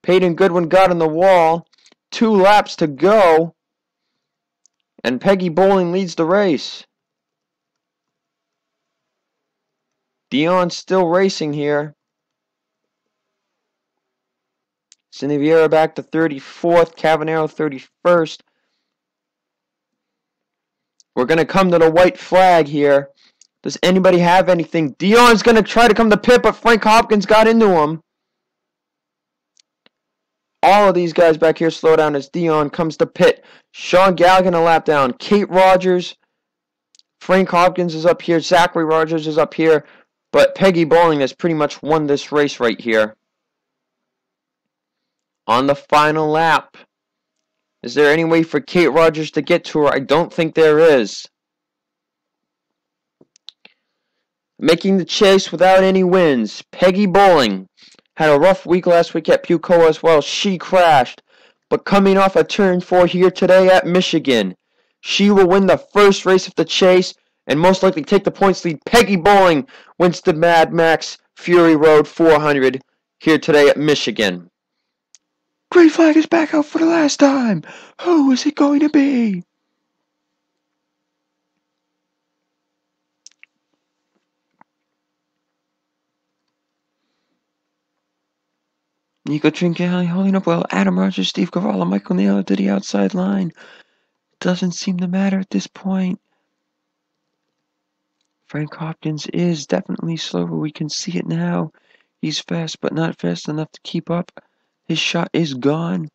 Peyton Goodwin got on the wall. 2 laps to go. And Peggy Bowling leads the race. Dion's still racing here. Cindy Vieira back to 34th. Cavanero 31st. We're going to come to the white flag here. Does anybody have anything? Dion's going to try to come to pit, but Frank Hopkins got into him. All of these guys back here slow down as Dion comes to pit. Sean Galligan a lap down. Kate Rogers. Frank Hopkins is up here. Zachary Rogers is up here. But Peggy Bowling has pretty much won this race right here. On the final lap. Is there any way for Kate Rogers to get to her? I don't think there is. Making the chase without any wins. Peggy Bowling had a rough week last week at Pucoa as well. She crashed. But coming off a turn 4 here today at Michigan, she will win the first race of the chase and most likely take the points lead. Peggy Bowling wins the Mad Max Fury Road 400 here today at Michigan. Green flag is back out for the last time. Who is it going to be? Nico Tringali holding up well. Adam Rogers, Steve Cavallo, Michael Neal to the outside line. Doesn't seem to matter at this point. Frank Hopkins is definitely slower. We can see it now. He's fast, but not fast enough to keep up. His shot is gone.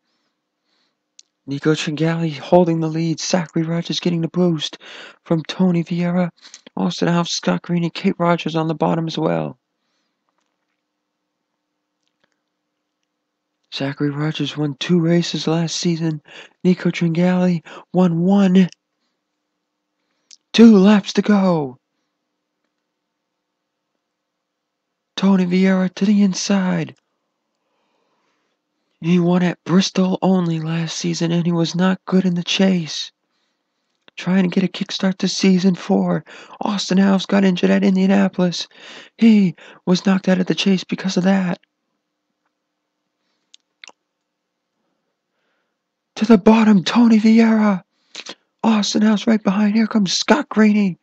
Nico Tringali holding the lead. Zachary Rogers getting the boost from Tony Vieira. Austin House, Scott Green, and Kate Rogers on the bottom as well. Zachary Rogers won 2 races last season. Nico Tringali won 1. 2 laps to go. Tony Vieira to the inside. He won at Bristol only last season, and he was not good in the chase. Trying to get a kickstart to season 4. Austin House got injured at Indianapolis. He was knocked out of the chase because of that. To the bottom, Tony Vieira. Austin House right behind. Here comes Scott Greeny.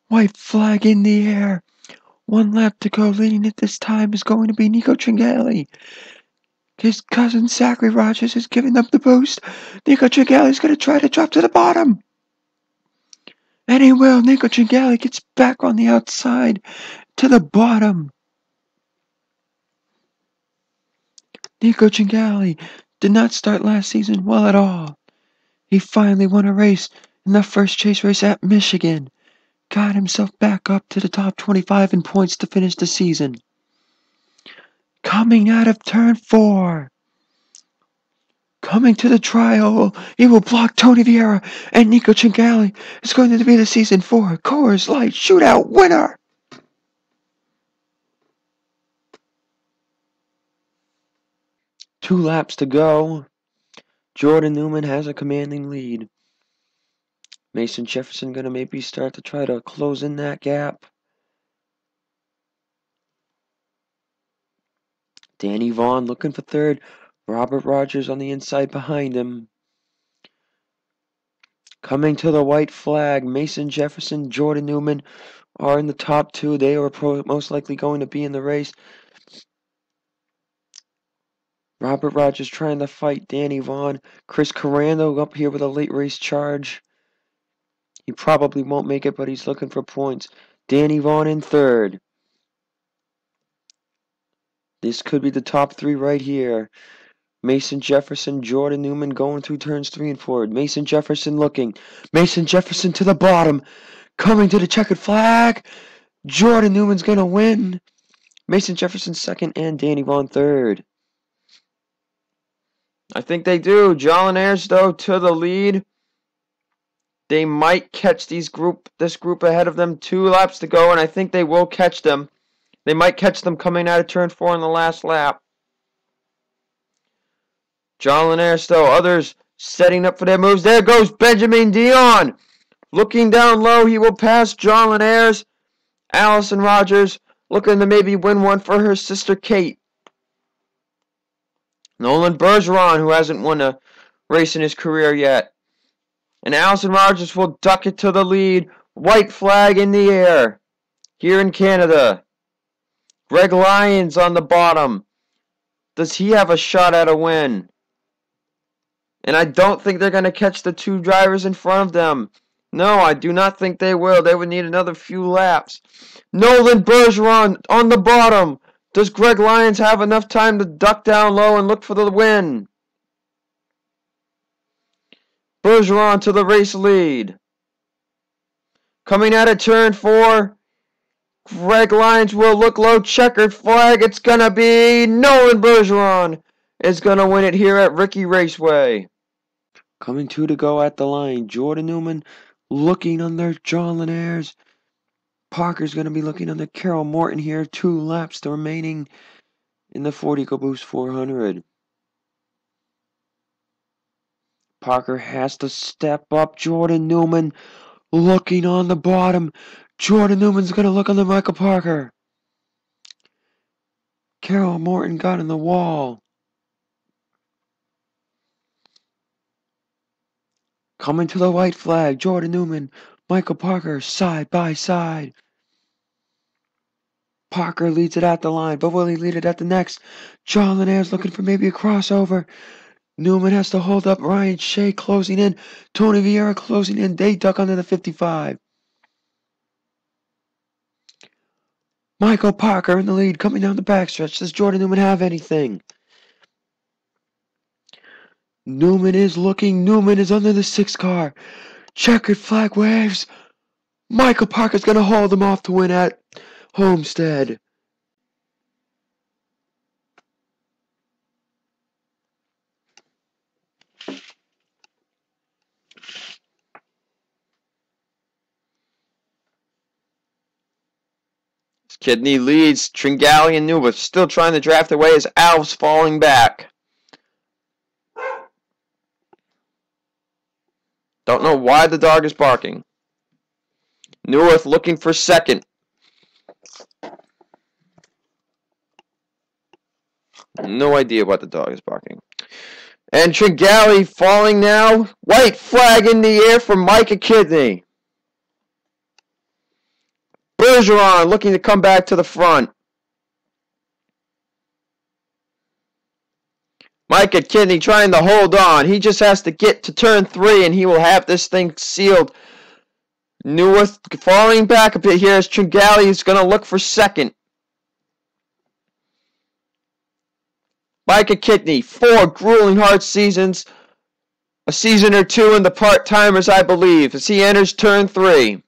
White flag in the air. 1 lap to go. Leading it this time is going to be Nico Tringali. His cousin Zachary Rogers is giving up the boost. Nico Tringali is going to try to drop to the bottom. And he will. Nico Tringali gets back on the outside to the bottom. Nico Tringali did not start last season well at all. He finally won a race in the first chase race at Michigan. Got himself back up to the top 25 in points to finish the season. Coming out of turn 4. Coming to the trial. He will block Tony Vieira, and Nico Tringali is going to be the season 4 Coors Light Shootout winner. Two laps to go. Jordan Newman has a commanding lead. Mason Jefferson going to maybe start to try to close in that gap. Danny Vaughn looking for 3rd. Robert Rogers on the inside behind him. Coming to the white flag, Mason Jefferson, Jordan Newman are in the top 2. They are most likely going to be in the race. Robert Rogers trying to fight Danny Vaughn. Chris Carando up here with a late race charge. He probably won't make it, but he's looking for points. Danny Vaughn in 3rd. This could be the top 3 right here. Mason Jefferson, Jordan Newman going through turns 3 and 4. Mason Jefferson looking. Mason Jefferson to the bottom. Coming to the checkered flag. Jordan Newman's going to win. Mason Jefferson 2nd and Danny Vaughn 3rd. I think they do. Jolin Ayers, though, to the lead. They might catch this group ahead of them. 2 laps to go, and I think they will catch them. They might catch them coming out of turn 4 in the last lap. Jolin Ayers, though, others setting up for their moves. There goes Benjamin Dion. Looking down low, he will pass Jolin Ayers Allison Rogers looking to maybe win one for her sister Kate. Nolan Bergeron, who hasn't won a race in his career yet. And Allison Rogers will duck it to the lead. White flag in the air here in Canada. Greg Lyons on the bottom. Does he have a shot at a win? And I don't think they're going to catch the two drivers in front of them. No, I do not think they will. They would need another few laps. Nolan Bergeron on the bottom. Does Greg Lyons have enough time to duck down low and look for the win? Bergeron to the race lead. Coming out of turn 4. Greg Lyons will look low. Checkered flag. It's going to be Nolan Bergeron is going to win it here at Ricky Raceway. Coming to go at the line. Jordan Newman looking under John Linares. Parker's going to be looking under Carol Morton here. 2 laps remaining in the 40 Caboose 400. Parker has to step up. Jordan Newman looking on the bottom. Jordan Newman's going to look under Michael Parker. Carol Morton got in the wall. Coming to the white flag. Jordan Newman, Michael Parker side by side. Parker leads it at the line, but will he lead it at the next? John Linares looking for maybe a crossover. Newman has to hold up. Ryan Shea closing in. Tony Vieira closing in. They duck under the 55. Michael Parker in the lead coming down the backstretch. Does Jordan Newman have anything? Newman is looking. Newman is under the 6 car. Checkered flag waves. Michael Parker's going to hold him off to win at Homestead. Kidney leads. Tringali and Newman still trying to draft away as Alf's falling back. Don't know why the dog is barking. Newworth looking for second. No idea what the dog is barking. And Tringali falling now. White flag in the air for Micah Kidney. Bergeron looking to come back to the front. Micah Kidney trying to hold on. He just has to get to turn 3 and he will have this thing sealed. Newworth falling back a bit here as Tringali is going to look for second. Micah Kidney, 4 grueling hard seasons. A season or 2 in the part-timers, I believe, as he enters turn 3.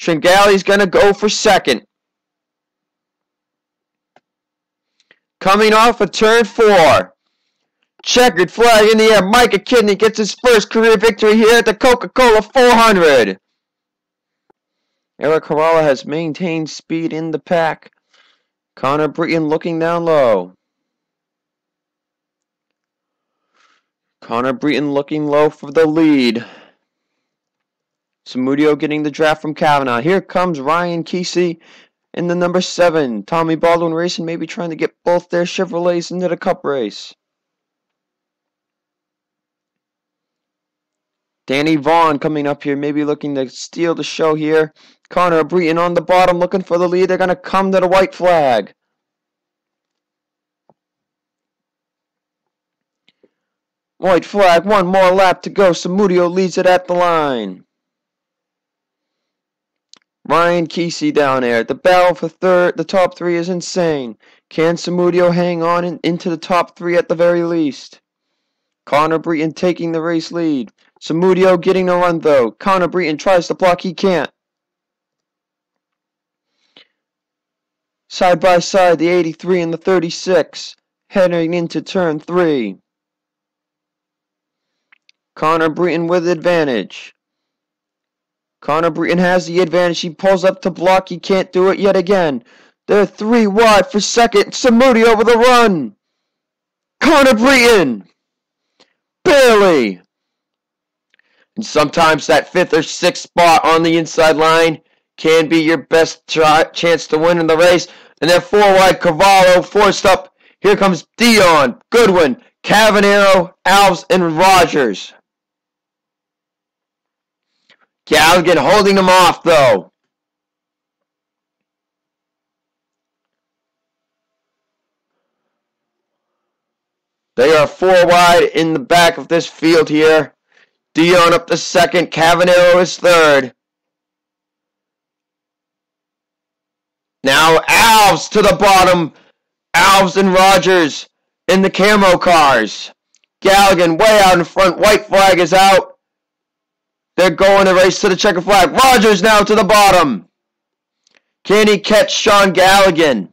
Tringali's going to go for second. Coming off of turn 4. Checkered flag in the air. Micah Kidney gets his first career victory here at the Coca-Cola 400. Eric Caralla has maintained speed in the pack. Connor Breton looking down low. Connor Breton looking low for the lead. Samudio getting the draft from Kavanaugh. Here comes Ryan Kesey in the number 7. Tommy Baldwin Racing maybe trying to get both their Chevrolets into the Cup race. Danny Vaughn coming up here, maybe looking to steal the show here. Connor Breton on the bottom looking for the lead. They're going to come to the white flag. White flag, 1 more lap to go. Samudio leads it at the line. Ryan Kesey down there. The battle for third, the top 3 is insane. Can Samudio hang on into the top 3 at the very least? Connor Breton taking the race lead. Samudio getting the run though. Connor Breton tries to block, he can't. Side by side, the 83 and the 36. Heading into turn 3. Connor Breton with advantage. Connor Breton has the advantage. He pulls up to block. He can't do it yet again. They're 3 wide for second. Samudio over the run. Connor Breton. Barely. And sometimes that 5th or 6th spot on the inside line can be your best chance to win in the race. And then 4 wide, Cavallo forced up. Here comes Dion, Goodwin, Cavanero, Alves, and Rogers. Galligan holding them off, though. They are 4 wide in the back of this field here. Dion up to second. Cavanero is third. Now Alves to the bottom. Alves and Rogers in the camo cars. Galligan way out in front. White flag is out. They're going to race to the checker flag. Rogers now to the bottom. Can he catch Sean Galligan?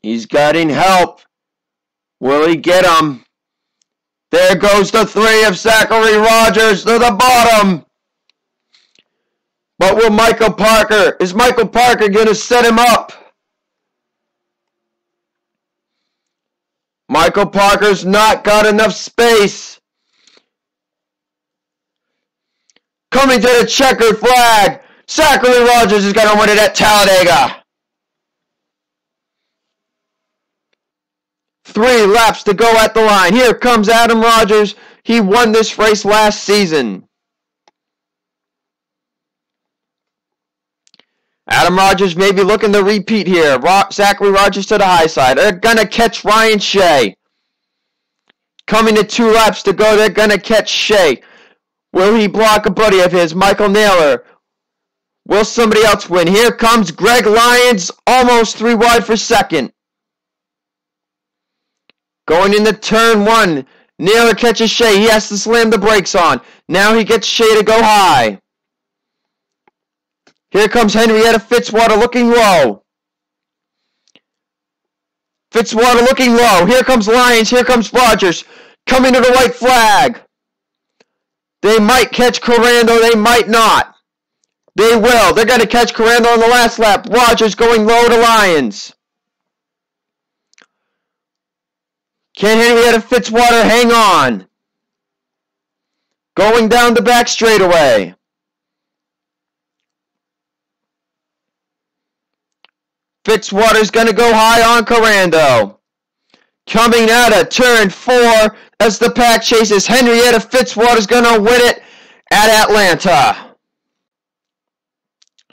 He's getting help. Will he get him? There goes the 3 of Zachary Rogers to the bottom. But will Michael Parker? Is Michael Parker going to set him up? Michael Parker's not got enough space. Coming to the checkered flag. Zachary Rogers is going to win it at Talladega. 3 laps to go at the line. Here comes Adam Rogers. He won this race last season. Adam Rogers may be looking to repeat here. Zachary Rogers to the high side. They're going to catch Ryan Shea. Coming to 2 laps to go, they're going to catch Shea. Will he block a buddy of his, Michael Naylor? Will somebody else win? Here comes Greg Lyons, almost 3 wide for second. Going into turn 1, Naylor catches Shea. He has to slam the brakes on. Now he gets Shea to go high. Here comes Henrietta Fitzwater looking low. Fitzwater looking low. Here comes Lyons. Here comes Rogers. Coming to the white flag. They might catch Corando. They might not. They will. They're going to catch Corando on the last lap. Rogers going low to Lyons. Can Henrietta Fitzwater hang on? Going down the back straightaway. Fitzwater's going to go high on Corando. Coming out of turn 4 as the pack chases. Henrietta Fitzwater's going to win it at Atlanta.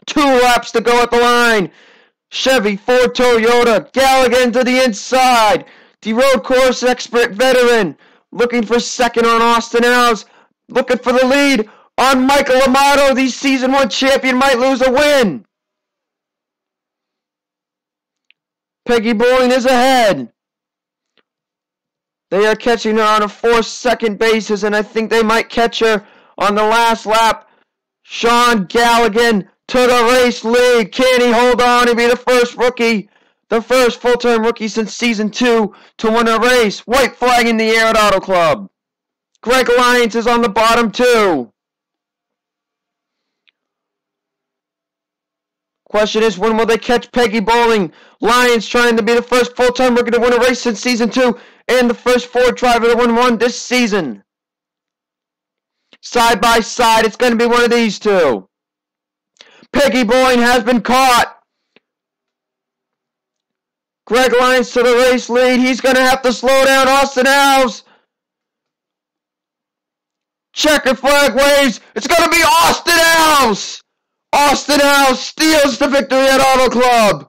2 laps to go at the line. Chevy, Ford, Toyota. Galligan to the inside. The road course expert veteran looking for second on Austin Alves. Looking for the lead on Michael Amato. The season 1 champion might lose a win. Peggy Bowling is ahead. They are catching her on a 4-second basis, and I think they might catch her on the last lap. Sean Galligan to the race lead. Can he hold on and be the first rookie? The first full-time rookie since season 2 to win a race. White flag in the air at Auto Club. Greg Lyons is on the bottom too. Question is, when will they catch Peggy Bowling? Lyons trying to be the first full-time rookie to win a race since season 2 and the first Ford driver to win one this season. Side by side, it's going to be one of these two. Peggy Bowling has been caught. Greg Lyons to the race lead. He's going to have to slow down Austin Alves. Checker flag waves. It's going to be Austin Alves. Austin Alves steals the victory at Auto Club.